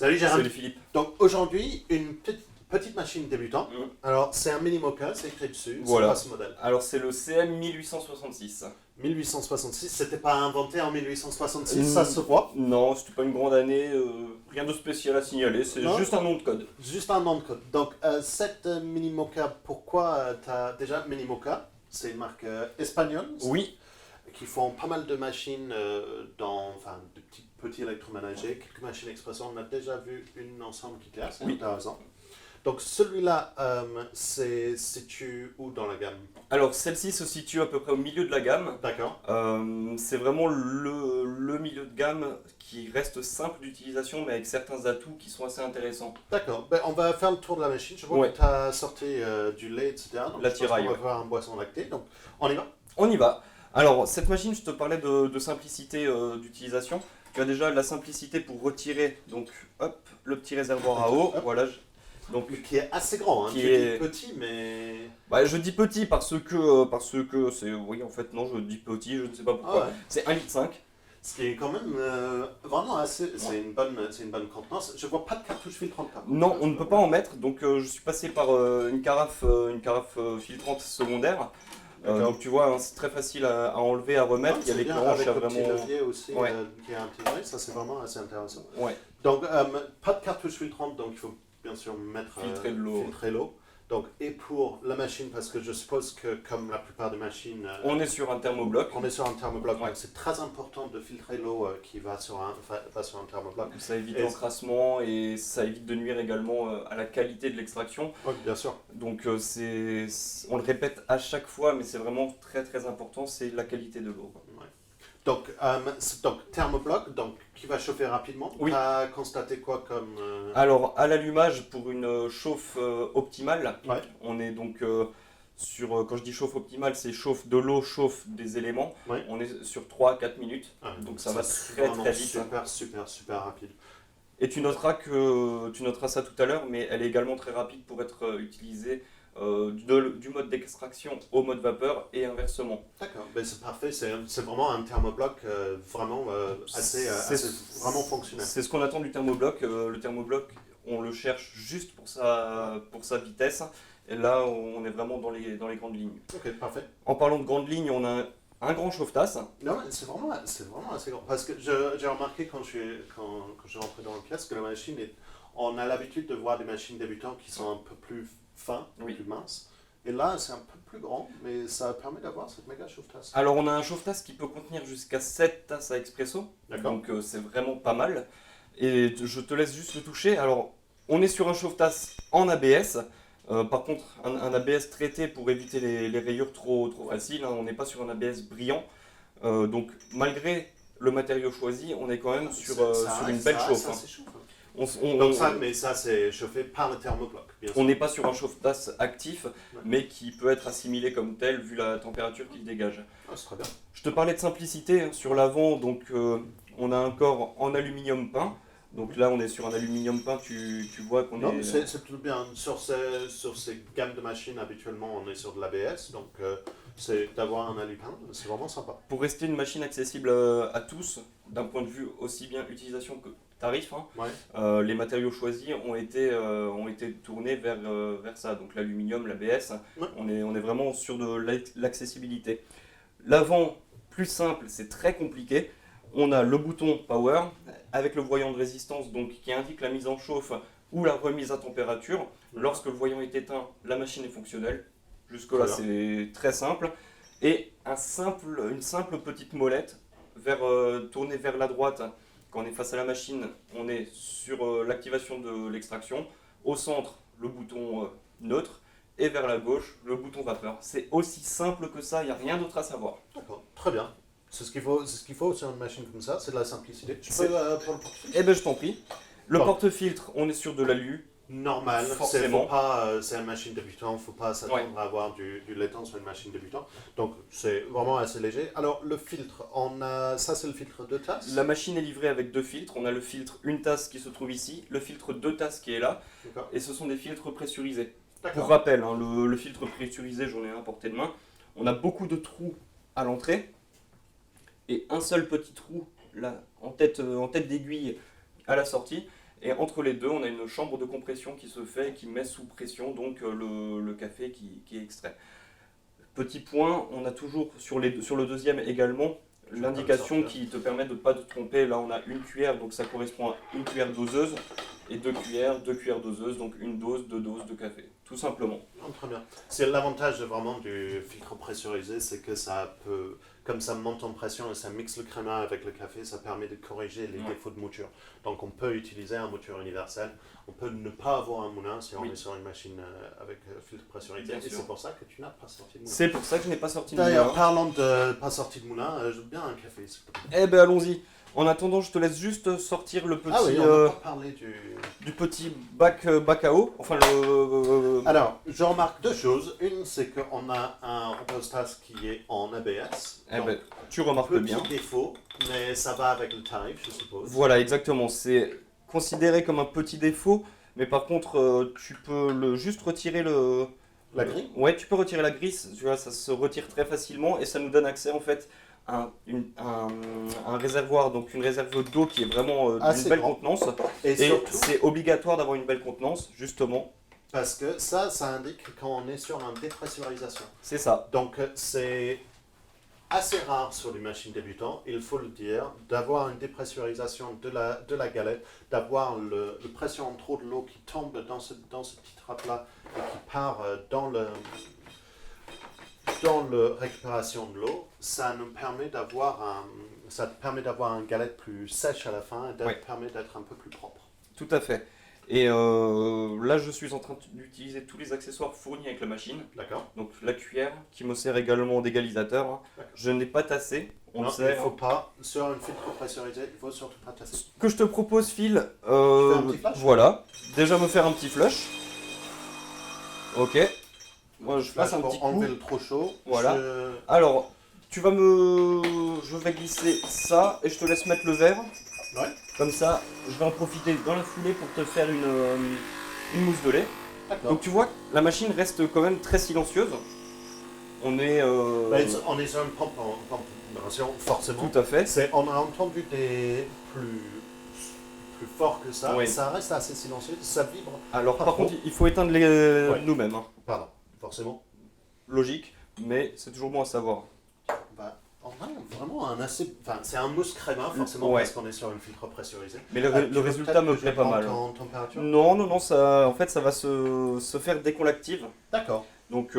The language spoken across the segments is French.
Salut Gérard. Salut Philippe. Donc aujourd'hui, une petite machine débutante. Alors c'est un mini Mocha, c'est écrit dessus. Voilà. C'est quoi ce modèle? Alors c'est le CM 1866. 1866, c'était pas inventé en 1866, ça se voit. Non, c'était pas une grande année, rien de spécial à signaler, c'est Non. juste un nom de code. Juste un nom de code. Donc cette mini Mocha, pourquoi t'as déjà mini Mocha? C'est une marque espagnole. Oui, Qui font pas mal de machines de petits électroménagers, quelques machines expression. On a déjà vu une ensemble qui était assez Oui. intéressant. Donc celui-là, c'est situé où dans la gamme? alors celle-ci se situe à peu près au milieu de la gamme. D'accord. C'est vraiment le milieu de gamme qui reste simple d'utilisation mais avec certains atouts qui sont assez intéressants. D'accord. Ben, on va faire le tour de la machine. Je vois Ouais. que tu as sorti du lait, etc. Donc, La je pense tiraille, qu'on va ouais. voir un boisson lacté. Donc on y va. On y va. Alors cette machine, je te parlais de simplicité d'utilisation. Tu as déjà la simplicité pour retirer donc hop, le petit réservoir à eau. Hop. Voilà. Donc Qui est assez grand. Hein. Qui Tu est- dis petit, mais... bah, je dis petit parce que c'est oui en fait non je dis petit, je ne sais pas pourquoi. Ah ouais. C'est 1,5 litre. Ce qui est quand même vraiment assez... C'est une bonne contenance. Je vois pas de cartouche filtrante. Par contre. Non, on ne peut pas en mettre, donc je suis passé par une carafe filtrante secondaire. D'accord. Donc tu vois, hein, c'est très facile à enlever, à remettre. Il y a C'est bien, l'écran, avec il y a le petit vraiment. levier aussi Ouais. qui est intégré. Ça, c'est vraiment assez intéressant. Ouais. Donc, pas de cartouche filtrante, donc il faut bien sûr mettre Filtrer de l'eau. filtrer l'eau. Donc, et pour la machine, parce que je suppose que comme la plupart des machines, On est sur un thermobloc. on est sur un thermobloc, Ouais. donc c'est très important de filtrer l'eau qui va sur un thermobloc. Ça évite Et- l'encrassement et ça évite de nuire également à la qualité de l'extraction. Oui, bien sûr. Donc on le répète à chaque fois, mais c'est vraiment très très important, c'est la qualité de l'eau, quoi. Ouais. Donc, thermobloc, donc, qui va chauffer rapidement. Oui. Tu as constaté quoi comme... Alors, à l'allumage, pour une chauffe optimale, Ouais. on est donc quand je dis chauffe optimale, c'est chauffe de l'eau, chauffe des éléments. Ouais. On est sur 3-4 minutes, Ah, donc ça va c'est très vraiment très vite. super rapide. Et tu noteras ça tout à l'heure, mais elle est également très rapide pour être utilisée du mode d'extraction au mode vapeur et inversement. D'accord, ben, c'est parfait, c'est vraiment un thermobloc vraiment assez vraiment fonctionnel. C'est ce qu'on attend du thermobloc. Le thermobloc, on le cherche juste pour sa vitesse. Et là, on est vraiment dans les grandes lignes. Ok, parfait. En parlant de grandes lignes, on a un grand chauffe-tasse. Non, mais c'est vraiment assez grand. Parce que j'ai remarqué quand je suis rentré dans la pièce que la machine on a l'habitude de voir des machines débutantes qui sont un peu plus fins, Oui. plus minces. Et là, c'est un peu plus grand, mais ça permet d'avoir cette méga chauffe-tasse. Alors, on a un chauffe-tasse qui peut contenir jusqu'à 7 tasses à expresso. D'accord. Donc, c'est vraiment pas mal. Et je te laisse juste le toucher. Alors, on est sur un chauffe-tasse en ABS. Par contre, un ABS traité pour éviter les rayures trop faciles. Hein. On n'est pas sur un ABS brillant. Donc, malgré le matériau choisi, on est quand même sur une belle chauffe. Ça, Hein. c'est chauffe. On- Mais ça, c'est chauffé par le thermobloc, bien sûr. On n'est pas sur un chauffe-tasse actif, Ouais. mais qui peut être assimilé comme tel vu la température qu'il dégage. Ah, c'est très bien. Je te parlais de simplicité hein, sur l'avant, donc on a un corps en aluminium peint. Donc là, on est sur un aluminium peint, tu vois qu'on Non, est. mais c'est plutôt bien. Sur ces gammes de machines, habituellement, on est sur de l'ABS, donc c'est d'avoir un alu peint, c'est vraiment sympa. Pour rester une machine accessible à tous, d'un point de vue aussi bien utilisation que tarif, hein, Ouais. les matériaux choisis ont été tournés vers ça. Donc l'aluminium, l'ABS, Ouais. on est vraiment sur de l'accessibilité. L'avant, plus simple, c'est très compliqué. On a le bouton Power avec le voyant de résistance donc, qui indique la mise en chauffe ou la remise à température. Lorsque le voyant est éteint, la machine est fonctionnelle. Jusque-là, Très c'est très simple. Et une simple petite molette tournée vers la droite. Quand on est face à la machine, on est sur l'activation de l'extraction. Au centre, le bouton neutre. Et vers la gauche, le bouton vapeur. C'est aussi simple que ça, il n'y a rien d'autre à savoir. D'accord, très bien. C'est ce qu'il faut sur une machine comme ça, c'est de la simplicité. Je C'est- peux pour le porte-filtre Eh ben je t'en prie. Le Bon. porte-filtre, on est sur de l'alu. normal, Forcément. c'est une machine débutante, il ne faut pas s'attendre Ouais. à avoir du laiton sur une machine débutante. Donc c'est vraiment assez léger. Alors le filtre, ça c'est le filtre de tasse. La machine est livrée avec 2 filtres. On a le filtre une tasse qui se trouve ici, le filtre 2 tasses qui est là, D'accord. et ce sont des filtres pressurisés. Pour D'accord. rappel, hein, le filtre pressurisé, j'en ai un à portée de main. On a beaucoup de trous à l'entrée et un seul petit trou là, en tête d'aiguille à la sortie. Et entre les deux, on a une chambre de compression qui se fait et qui met sous pression donc le café qui est extrait. Petit point, on a toujours sur le deuxième également l'indication qui te permet de ne pas te tromper. Là, on a une cuillère, donc ça correspond à une cuillère doseuse, et deux cuillères doseuses, donc une dose, deux doses de café, tout simplement. Très bien. C'est l'avantage vraiment du filtre pressurisé, c'est que ça peut, comme ça monte en pression et ça mixe le créma avec le café, ça permet de corriger les défauts de mouture. Donc on peut utiliser un mouture universel, on peut ne pas avoir un moulin si on est sur une machine avec filtre pressurisé. Et c'est pour ça que tu n'as pas sorti de moulin. C'est pour ça que je n'ai pas sorti de moulin. D'ailleurs, parlant de pas sorti de moulin, je veux bien un café. Eh ben allons-y. En attendant, je te laisse juste sortir le petit, on n'a pas parlé du petit bac à eau. Enfin, Alors, je remarque deux choses. Une, c'est qu'on a un rheostat qui est en ABS. Eh ben, tu remarques bien. Petit défaut, mais ça va avec le tarif, je suppose. Voilà, exactement. C'est considéré comme un petit défaut, mais par contre, tu peux juste retirer la grille. Ouais, tu peux retirer la grille. Tu vois, ça se retire très facilement et ça nous donne accès en fait un réservoir, donc une réserve d'eau qui est vraiment d'une belle contenance. Et surtout, c'est obligatoire d'avoir une belle contenance, justement. Parce que ça indique quand on est sur une dépressurisation. C'est ça. Donc c'est assez rare sur les machines débutantes, il faut le dire, d'avoir une dépressurisation de la galette, d'avoir la pression en trop de l'eau qui tombe dans ce petit trap-là et qui part dans la récupération de l'eau. Ça nous permet d'avoir une galette plus sèche à la fin et permet d'être un peu plus propre. Tout à fait. Et là, je suis en train d'utiliser tous les accessoires fournis avec la machine. D'accord. Donc la cuillère qui me sert également d'égalisateur. Je n'ai pas tassé. Il ne faut pas, sur une filtre pressurisé, il ne faut surtout pas tasser. Ce que je te propose, Phil, un petit flush. Voilà, déjà me faire un petit flush. Ok. Moi, je passe un petit coup. Enlever le trop chaud. Voilà. Alors, je vais glisser ça et je te laisse mettre le verre. Ouais. Comme ça, je vais en profiter dans la foulée pour te faire une mousse de lait. Donc tu vois, la machine reste quand même très silencieuse. On est sur une pompe forcément. Tout à fait. On a entendu des plus forts que ça. Oui. Ça reste assez silencieux, ça vibre. Alors par contre, il faut éteindre nous-mêmes. Hein. Pardon, forcément. Logique, mais c'est toujours bon à savoir. On a vraiment c'est un mousse créma forcément parce qu'on est sur une filtre pressurisé. Mais le résultat me plaît pas mal. En température ? Non, ça, en fait ça va se faire dès qu'on l'active. D'accord. Donc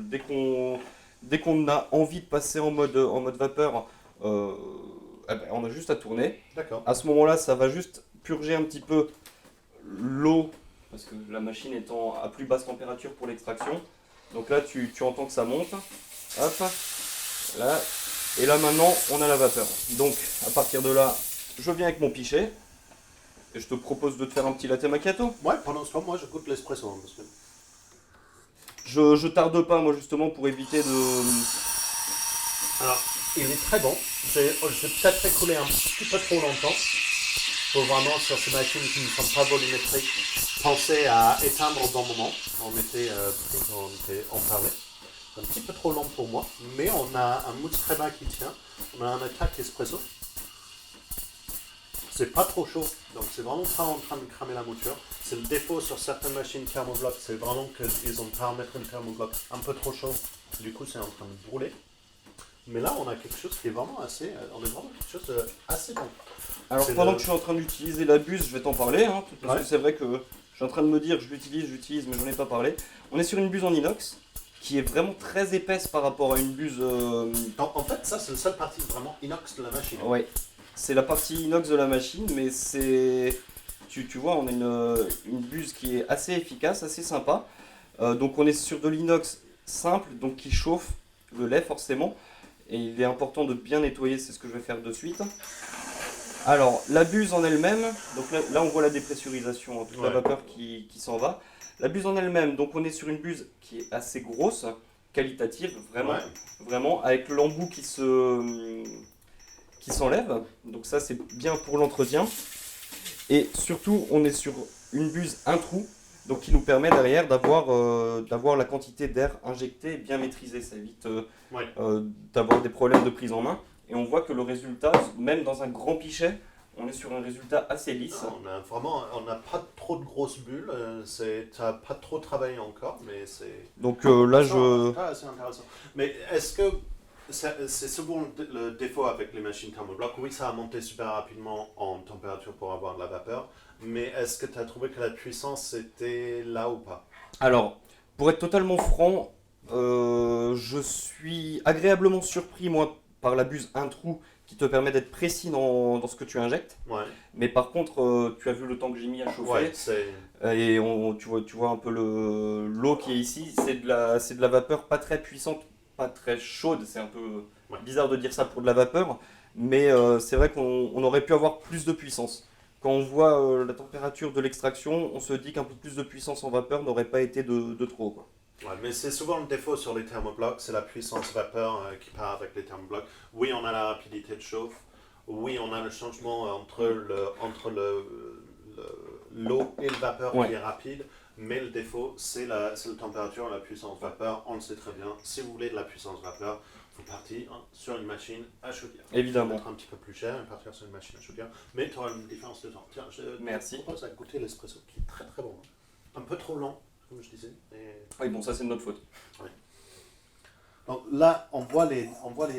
dès qu'on a envie de passer en mode vapeur, on a juste à tourner. D'accord. À ce moment-là, ça va juste purger un petit peu l'eau parce que la machine étant à plus basse température pour l'extraction. Donc là, tu entends que ça monte. Hop, là. Et là maintenant, on a la vapeur. Donc à partir de là, je viens avec mon pichet et je te propose de te faire un petit latte macchiato. Ouais, pendant ce temps, moi je goûte l'espresso. Parce que... Je tarde pas, moi justement, pour éviter de... Alors, il est très bon. J'ai peut-être écoulé un petit peu trop longtemps. Il faut vraiment, sur ces machines qui ne sont pas volumétriques, penser à éteindre au bon moment. On était pris quand on parlait. Un petit peu trop long pour moi, mais on a un mousse créma qui tient, on a un attaque espresso. C'est pas trop chaud, donc c'est vraiment pas en train de cramer la mouture. C'est le défaut sur certaines machines thermobloc, c'est vraiment qu'ils ont paramétré le thermobloc un peu trop chaud, du coup c'est en train de brûler. Mais là on a quelque chose qui est vraiment assez, quelque chose assez bon. Alors pendant que je suis en train d'utiliser la buse, je vais t'en parler, hein, parce que c'est vrai que je suis en train de me dire je l'utilise, mais j'en ai pas parlé. On est sur une buse en inox, qui est vraiment très épaisse par rapport à une buse... En fait, ça, c'est la seule partie vraiment inox de la machine. Oui, c'est la partie inox de la machine, mais c'est... Tu vois, on a une buse qui est assez efficace, assez sympa. Donc on est sur de l'inox simple, donc qui chauffe le lait forcément. Et il est important de bien nettoyer, c'est ce que je vais faire de suite. Alors, la buse en elle-même, donc là on voit la dépressurisation, toute la vapeur qui s'en va. La buse en elle-même, donc on est sur une buse qui est assez grosse, qualitative, vraiment, avec l'embout qui s'enlève. Donc ça c'est bien pour l'entretien. Et surtout on est sur une buse un trou, donc qui nous permet derrière d'avoir la quantité d'air injecté bien maîtrisée. Ça évite d'avoir des problèmes de prise en main. Et on voit que le résultat, même dans un grand pichet, on est sur un résultat assez lisse. On n'a pas trop de grosses bulles. Tu n'as pas trop travaillé encore, mais c'est. Donc là, C'est intéressant. Mais est-ce que c'est souvent le défaut avec les machines thermobloc? Oui, ça a monté super rapidement en température pour avoir de la vapeur, mais est-ce que tu as trouvé que la puissance était là ou pas? Alors, pour être totalement franc, je suis agréablement surpris, moi, par la buse un trou qui te permet d'être précis dans ce que tu injectes. Ouais. Mais par contre, tu as vu le temps que j'ai mis à chauffer. Ouais, c'est. Et tu vois un peu l'eau qui est ici. C'est de la vapeur pas très puissante, pas très chaude. C'est un peu bizarre de dire ça pour de la vapeur. Mais c'est vrai qu'on aurait pu avoir plus de puissance. Quand on voit la température de l'extraction, on se dit qu'un peu plus de puissance en vapeur n'aurait pas été de trop, quoi. Ouais, mais c'est souvent le défaut sur les thermoblocs, c'est la puissance vapeur qui part avec les thermoblocs. Oui, on a la rapidité de chauffe. Oui, on a le changement entre l'eau et le vapeur qui est rapide. Mais le défaut, c'est la température, la puissance vapeur. On le sait très bien. Si vous voulez de la puissance vapeur, il faut partir sur une machine à chaudière. Évidemment. Ça va être un petit peu plus cher et partir sur une machine à chaudière. Mais tu auras une différence de temps. Tiens, Merci. Je propose à goûter l'espresso qui est très très bon. Un peu trop lent, comme je disais. Mais... Oui, bon, ça c'est de notre faute. Ouais. Donc là, on voit les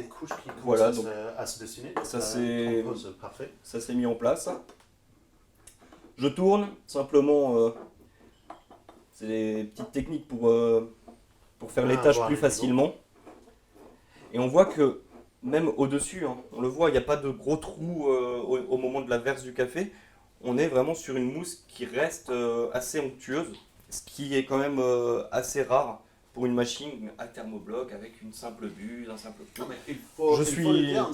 couches qui commencent à se dessiner. Ça c'est parfait. Ça s'est mis en place. Je tourne, simplement, c'est des petites techniques pour faire les tâches plus facilement. Et on voit que même au-dessus, hein, on le voit, il n'y a pas de gros trous au moment de la verse du café. On est vraiment sur une mousse qui reste assez onctueuse, ce qui est quand même assez rare pour une machine à thermobloc avec une simple buse, un simple trou. Il faut le dire,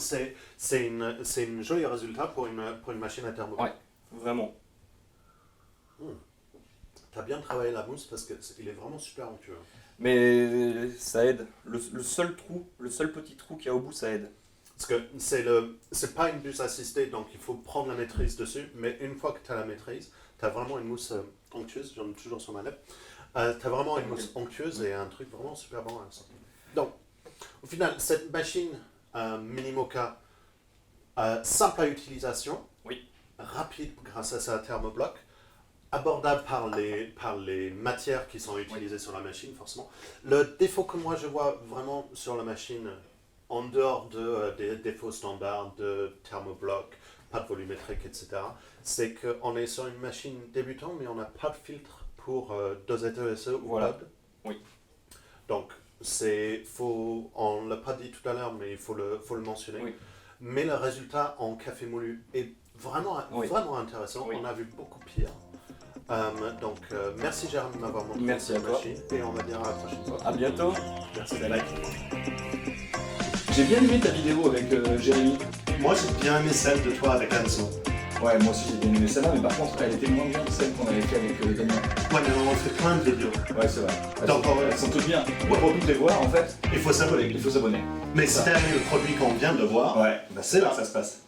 c'est une joli résultat pour une machine à thermobloc. Ouais, vraiment. Tu as bien travaillé la mousse parce qu'il est vraiment super onctueux. Mais ça aide. Le seul petit trou qu'il y a au bout, ça aide. Parce que c'est pas une buse assistée, donc il faut prendre la maîtrise dessus. Mais une fois que tu as la maîtrise, tu as vraiment une mousse onctueuse. J'en ai toujours sur ma lèvre. Tu as vraiment une mousse onctueuse et un truc vraiment super bon à la sortie. Donc, au final, cette machine Minimoka, simple à utilisation, rapide grâce à sa thermobloc, abordable par les matières qui sont utilisées sur la machine, forcément. Le défaut que moi je vois vraiment sur la machine, en dehors des défauts standards de thermobloc, pas de volumétrique, etc., c'est qu'on est sur une machine débutante, mais on n'a pas de filtre pour dosette ESE ou POD. Oui. Donc, on ne l'a pas dit tout à l'heure, mais il faut le mentionner. Oui. Mais le résultat en café moulu est vraiment intéressant. Oui. On a vu beaucoup pire. Donc, merci Jérôme de m'avoir montré cette machine et on va dire à la prochaine fois. À bientôt. Merci. J'ai bien aimé ta vidéo avec Jérémy. Moi j'ai bien aimé celle de toi avec Anso. Ouais, moi aussi j'ai bien aimé celle-là, mais par contre elle était moins bien que celle qu'on avait fait avec Damien. Ouais, mais on fait plein de vidéos. Ouais, c'est vrai. Elles sont toutes bien. Ouais. Pour toutes les voir, en fait, Il faut s'abonner. il faut s'abonner. Mais si t'as aimé le produit qu'on vient de voir, Ouais, c'est là que ça se passe.